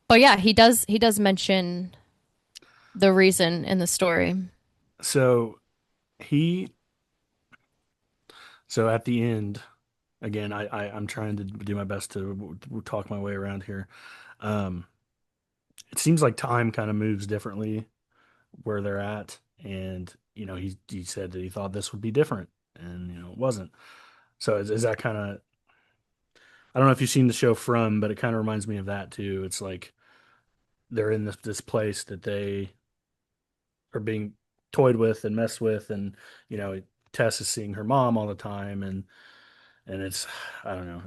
D: But yeah, he does mention the reason in the story.
B: So he, so at the end, again, I'm trying to do my best to talk my way around here. Um, it seems like time kind of moves differently where they're at, and he said that he thought this would be different, and it wasn't. So is that kind of, I don't know if you've seen the show From, but it kind of reminds me of that too. It's like they're in this place that they are being toyed with and messed with, and you know Tess is seeing her mom all the time, and it's, I don't know,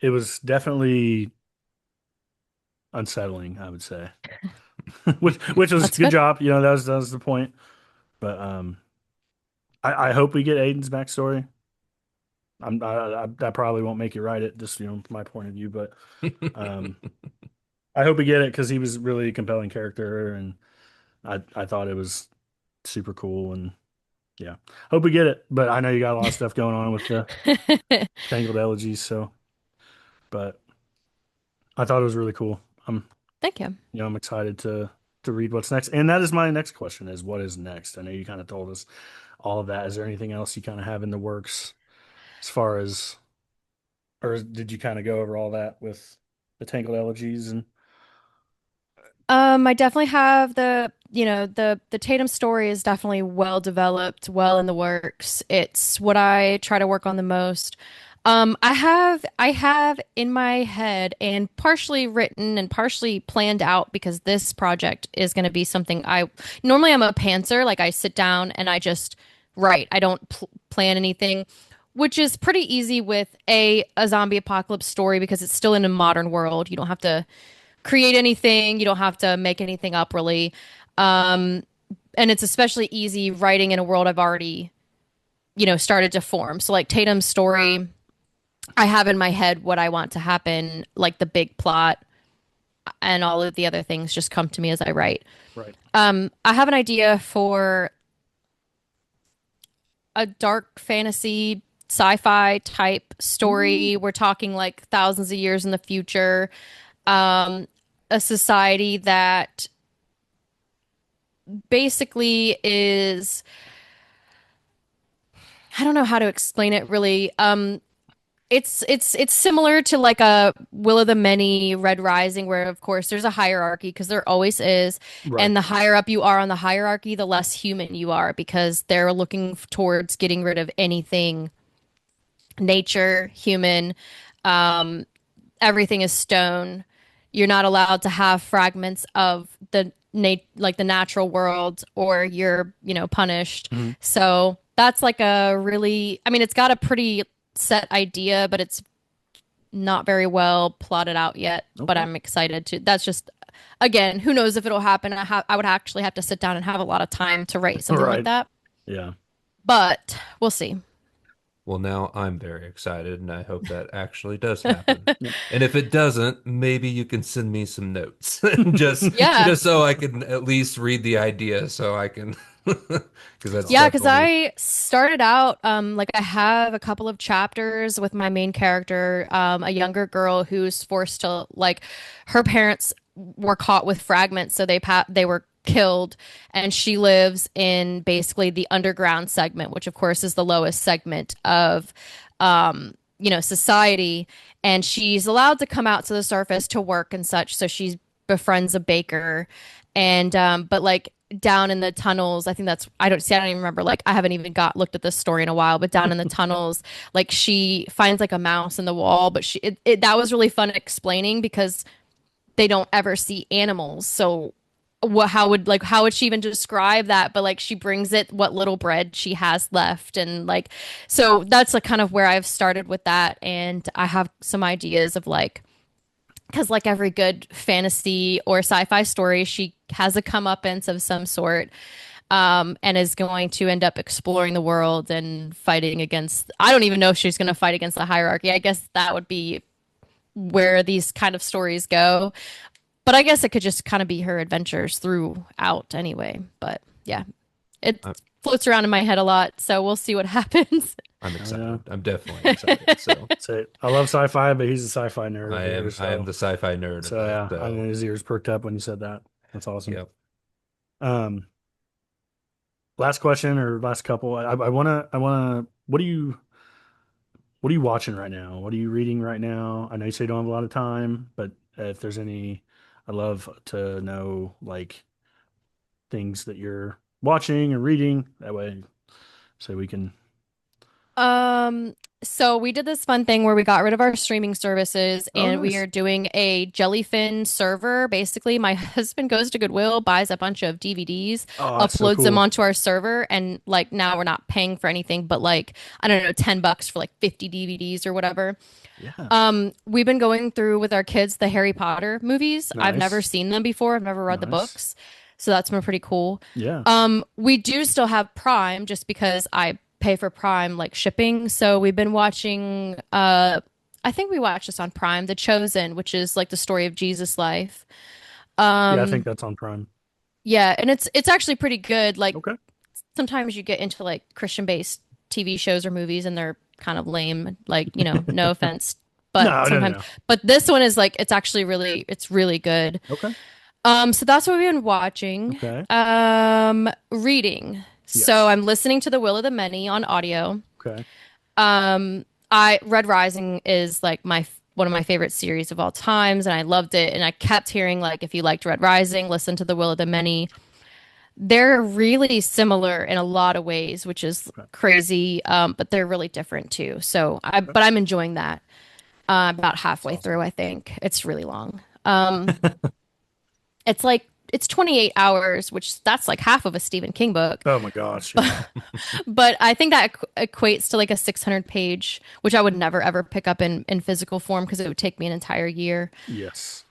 B: it was definitely unsettling, I would say. Which was
D: That's
B: good
D: good.
B: job. That was the point. But I hope we get Aiden's backstory. I probably won't make you write it, just from my point of view, but um, I hope we get it because he was really a compelling character, and I thought it was super cool, and yeah, hope we get it. But I know you got a lot of stuff going on with the Tangled Elegies, so but I thought it was really cool.
D: Thank you.
B: I'm excited to read what's next, and that is my next question: is what is next? I know you kind of told us all of that. Is there anything else you kind of have in the works as far as, or did you kind of go over all that with the Tangled Elegies and?
D: I definitely have the Tatum story is definitely well developed, well in the works. It's what I try to work on the most. I have in my head and partially written and partially planned out because this project is going to be something I normally I'm a pantser, like I sit down and I just write. I don't plan anything, which is pretty easy with a zombie apocalypse story because it's still in a modern world. You don't have to create anything. You don't have to make anything up really. And it's especially easy writing in a world I've already, started to form. So like Tatum's story, I have in my head what I want to happen, like the big plot and all of the other things just come to me as I write.
B: Right.
D: I have an idea for a dark fantasy sci-fi type story. We're talking like thousands of years in the future. A society that basically is, I don't know how to explain it really. It's similar to like a Will of the Many, Red Rising, where of course there's a hierarchy because there always is,
B: Right.
D: and the higher up you are on the hierarchy, the less human you are because they're looking towards getting rid of anything nature, human. Everything is stone. You're not allowed to have fragments of the like the natural world or you're, punished.
B: Mhm.
D: So that's like a really, I mean, it's got a pretty set idea, but it's not very well plotted out yet. But
B: Okay.
D: I'm excited to. That's just, again, who knows if it'll happen. I would actually have to sit down and have a lot of time to write something like
B: Right.
D: that.
B: Yeah.
D: but we'll see.
E: Well, now I'm very excited, and I hope that actually does happen.
B: Yep.
E: And if it doesn't, maybe you can send me some notes,
D: Yeah.
E: just so I can at least read the idea, so I can, because that's
D: Yeah, because
E: definitely
D: I started out like I have a couple of chapters with my main character, a younger girl who's forced to like her parents were caught with fragments, so they were killed, and she lives in basically the underground segment, which of course is the lowest segment of society, and she's allowed to come out to the surface to work and such. So she befriends a baker, and but like down in the tunnels, I don't even remember, like I haven't even got looked at this story in a while, but down in the tunnels, like she finds like a mouse in the wall, but that was really fun explaining because they don't ever see animals. So how would she even describe that? But like she brings it what little bread she has left, and like so that's like kind of where I've started with that, and I have some ideas of like because like every good fantasy or sci-fi story, she has a comeuppance of some sort, and is going to end up exploring the world and fighting against. I don't even know if she's going to fight against the hierarchy. I guess that would be where these kind of stories go. But I guess it could just kind of be her adventures throughout anyway. But yeah, it
E: I'm,
D: floats around in my head a lot. So we'll see what happens.
E: I'm
B: Yeah.
E: excited. I'm definitely excited. So
B: So I love sci-fi, but he's a sci-fi nerd over here,
E: I am the sci-fi nerd.
B: so yeah,
E: So
B: I mean, his ears perked up when you said that. That's awesome.
E: yep.
B: Um, last question or last couple. I wanna. What are you watching right now? What are you reading right now? I know you say you don't have a lot of time, but if there's any, I'd love to know like things that you're watching or reading. That way, so we can.
D: Um, so we did this fun thing where we got rid of our streaming services
B: Oh,
D: and we
B: nice.
D: are doing a jellyfin server. Basically, my husband goes to Goodwill, buys a bunch of DVDs,
B: Oh, that's so
D: uploads them
B: cool.
D: onto our server, and like now we're not paying for anything but like I don't know, $10 for like 50 DVDs or whatever.
B: Yeah,
D: We've been going through with our kids the Harry Potter movies. I've never
B: nice,
D: seen them before. I've never read the
B: nice.
D: books. So that's been pretty cool.
B: Yeah.
D: We do still have Prime just because I pay for Prime like shipping. So we've been watching I think we watched this on Prime, The Chosen, which is like the story of Jesus' life.
B: Yeah, I
D: Um
B: think that's on Prime.
D: yeah, and it's actually pretty good. Like
B: Okay.
D: sometimes you get into like Christian-based TV shows or movies and they're kind of lame, like, no offense, but
B: No, no, no,
D: sometimes
B: no.
D: but this one is like it's really good.
B: Okay.
D: So that's what we've been watching.
B: Okay.
D: Reading. So
B: Yes.
D: I'm listening to The Will of the Many on audio.
B: Okay.
D: I Red Rising is like my one of my favorite series of all times, and I loved it. And I kept hearing like, if you liked Red Rising, listen to The Will of the Many. They're really similar in a lot of ways, which is
B: Okay.
D: crazy. But they're really different too. But I'm enjoying that. About halfway
B: That's
D: through, I think it's really long. It's like it's 28 hours, which that's like half of a Stephen King book.
B: Oh my gosh. Yeah.
D: But I think that equates to like a 600 page, which I would never ever pick up in physical form because it would take me an entire year.
B: Yes.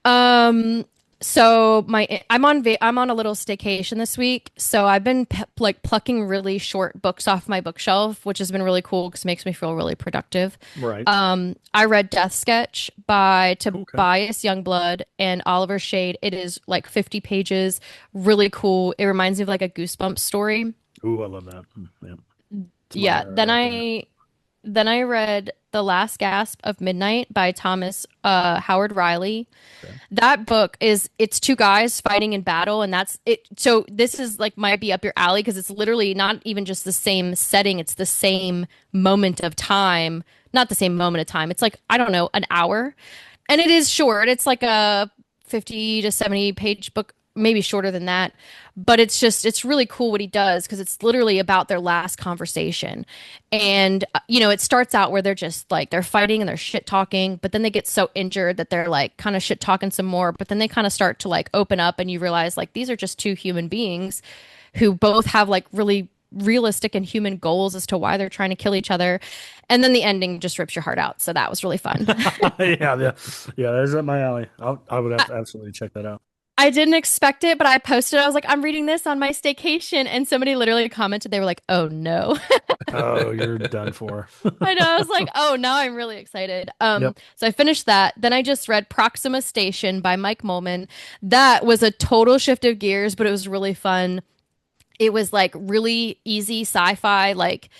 D: Um, so I'm on a little staycation this week, so I've been like plucking really short books off my bookshelf, which has been really cool because it makes me feel really productive.
B: Right.
D: I read Death Sketch by
B: Okay.
D: Tobias Youngblood and Oliver Shade. It is like 50 pages, really cool. It reminds me of like a Goosebumps story.
B: Ooh, I love that. Yeah. It's my
D: Yeah. Then
B: right there.
D: I read The Last Gasp of Midnight by Thomas Howard Riley.
B: Okay.
D: That book it's two guys fighting in battle, and that's it. So this is like might be up your alley because it's literally not even just the same setting, it's the same moment of time. Not the same moment of time. It's like, I don't know, an hour. And it is short. It's like a 50 to 70 page book, maybe shorter than that. But it's really cool what he does because it's literally about their last conversation. And, it starts out where they're just like, they're fighting and they're shit talking, but then they get so injured that they're like kind of shit talking some more. But then they kind of start to like open up and you realize like these are just two human beings who both have like really realistic and human goals as to why they're trying to kill each other. And then the ending just rips your heart out. So that was really fun.
B: Yeah, yeah, yeah. That's up my alley. I would have to absolutely check that out.
D: I didn't expect it, but I posted, I was like, I'm reading this on my staycation. And somebody literally commented, they were like, oh no.
B: Oh, you're done for.
D: I know. I was like, oh, now I'm really excited.
B: Yep.
D: So I finished that. Then I just read Proxima Station by Mike Molman. That was a total shift of gears, but it was really fun. It was like really easy sci-fi, like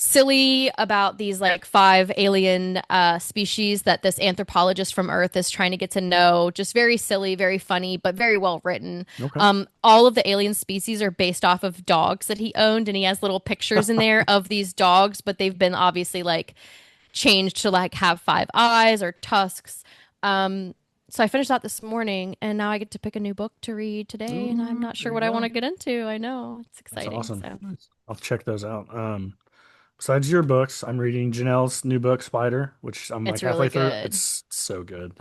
D: silly about these like five alien species that this anthropologist from Earth is trying to get to know. Just very silly, very funny, but very well written.
B: Okay.
D: All of the alien species are based off of dogs that he owned, and he has little pictures in there of these dogs, but they've been obviously like changed to like have five eyes or tusks. So I finished that this morning, and now I get to pick a new book to read today, and I'm not
B: There
D: sure
B: you
D: what I
B: go.
D: want to get into. I know it's
B: That's
D: exciting.
B: awesome.
D: So
E: Nice.
B: I'll check those out. Besides your books, I'm reading Janelle's new book, Spider, which I'm like
D: it's really
B: halfway through.
D: good.
B: It's so good.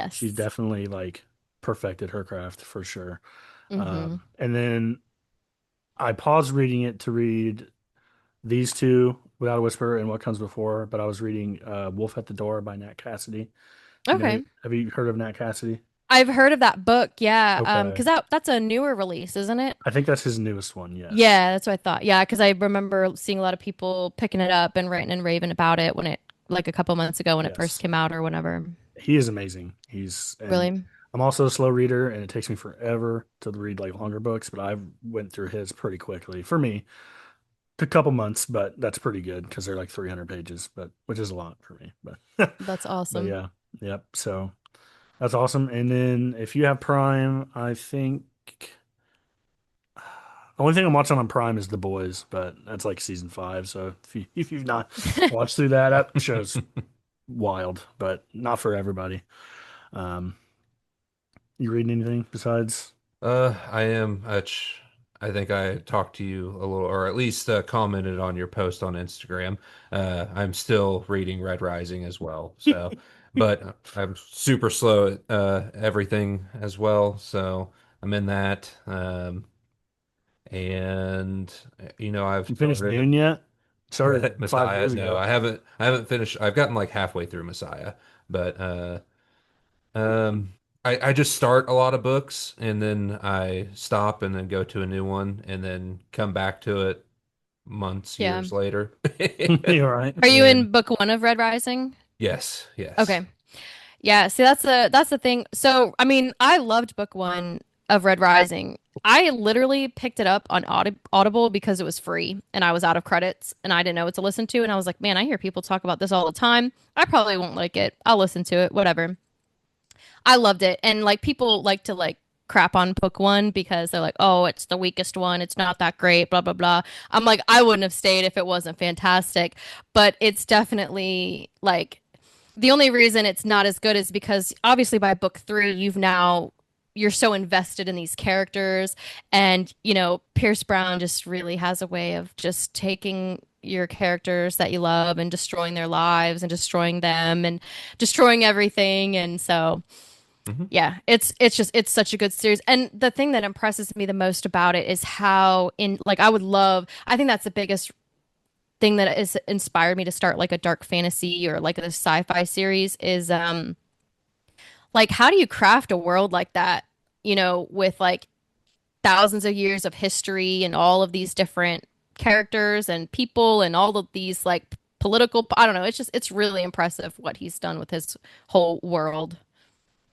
B: She's
D: Yes.
B: definitely like perfected her craft for sure.
D: Mm-hmm.
B: And then I paused reading it to read these two, Without a Whisper and What Comes Before, but I was reading Wolf at the Door by Nat Cassidy. You know,
D: Okay.
B: have you heard of Nat Cassidy?
D: I've heard of that book, yeah.
B: Okay.
D: Because that's a newer release, isn't it?
B: I think that's his newest one, yes.
D: Yeah, that's what I thought. Yeah, because I remember seeing a lot of people picking it up and writing and raving about it when it, like a couple months ago when it first
B: Yes.
D: came out or whatever.
B: He is amazing. And
D: Really?
B: I'm also a slow reader and it takes me forever to read like longer books, but I went through his pretty quickly. For me, took a couple months, but that's pretty good because they're like 300 pages, but which is a lot for me. But
D: That's
B: but
D: awesome.
B: yeah. Yep. So that's awesome. And then if you have Prime, I think the only thing I'm watching on Prime is The Boys, but that's like season 5. So if you've not watched through that, that show's wild, but not for everybody. Um, you reading anything besides?
E: I am. I think I talked to you a little, or at least commented on your post on Instagram. I'm still reading Red Rising as well. So, but I'm super slow at everything as well. So I'm in that. And I've
B: You finished
E: started
B: Dune yet? Started 5
E: Messiah.
B: years
E: No,
B: ago.
E: I haven't. I haven't finished. I've gotten like halfway through Messiah, but um, I just start a lot of books and then I stop and then go to a new one and then come back to it months,
D: Yeah.
E: years later.
B: You're right.
D: Are you
E: And
D: in book one of Red Rising?
E: yes, yes,
D: Okay. Yeah, see that's the thing. So, I mean, I loved book one of Red Rising. I literally picked it up on Audible because it was free and I was out of credits and I didn't know what to listen to. And I was like, man, I hear people talk about this all the time. I probably won't like it. I'll listen to it, whatever. I loved it. And like people like to like crap on book one because they're like, oh, it's the weakest one. It's not that great, blah, blah, blah. I'm like, I wouldn't have stayed if it wasn't fantastic. But it's definitely like the only reason it's not as good is because obviously by book three, you're so invested in these characters. And, Pierce Brown just really has a way of just taking your characters that you love and destroying their lives and destroying them and destroying everything. And so
E: hmm
D: yeah, it's such a good series. And the thing that impresses me the most about it is how in like I think that's the biggest thing that has inspired me to start like a dark fantasy or like a sci-fi series is like how do you craft a world like that, with like thousands of years of history and all of these different characters and people and all of these like political, I don't know, it's really impressive what he's done with his whole world.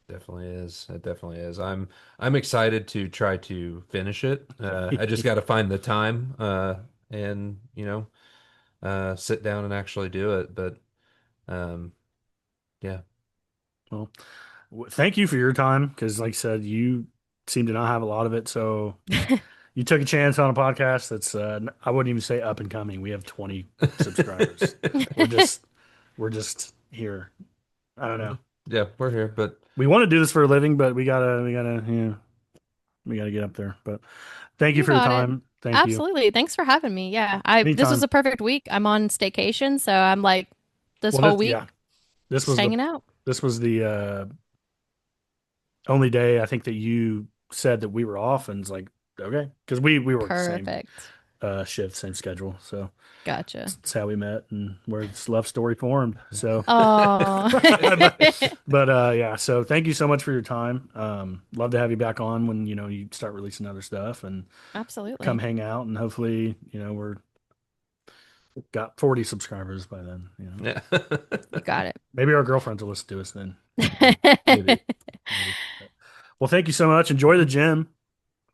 E: definitely is. It definitely is. I'm excited to try to finish it. I just got to find the time and sit down and actually do it. But um, yeah.
B: Well, thank you for your time because, like I said, you seem to not have a lot of it. So you took a chance on a podcast that's I wouldn't even say up and coming. We have 20 subscribers. We're just we're just here. I don't know.
E: Yeah, we're here, but
B: We want to do this for a living, but we gotta get up there. But thank you
D: You
B: for your
D: got it.
B: time. Thank you.
D: Absolutely. Thanks for having me. Yeah. This was
B: Anytime.
D: a perfect week. I'm on staycation, so I'm like this
B: Well,
D: whole
B: this,
D: week
B: yeah, this
D: just
B: was the
D: hanging out.
B: this was the only day I think that you said that we were off, and it's like okay, because we work the same.
D: Perfect.
B: shift, same schedule. So
D: Gotcha.
B: that's how we met and where this love story formed. So,
D: Oh.
B: but yeah. So thank you so much for your time. Love to have you back on when you start releasing other stuff and come
D: Absolutely.
B: hang out. And hopefully, we're got 40 subscribers by then.
E: Yeah.
D: You got it.
B: Maybe our girlfriends will listen to us then. Maybe. Maybe. Well, thank you so much. Enjoy the gym.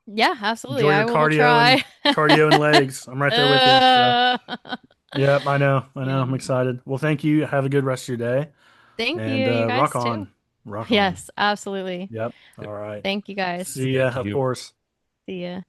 D: Yeah, absolutely.
B: Enjoy
D: I
B: your
D: will
B: cardio
D: try.
B: cardio and legs. I'm right there with you. So. Yep, I know.
D: Yeah.
B: I'm excited. Well, thank you. Have a good rest of your day.
D: Thank
B: And
D: you. You
B: rock
D: guys too.
B: on. Rock on.
D: Yes, absolutely.
B: Yep. All right.
D: Thank you guys.
B: See ya,
E: Thank
B: of
E: you.
B: course.
D: See ya.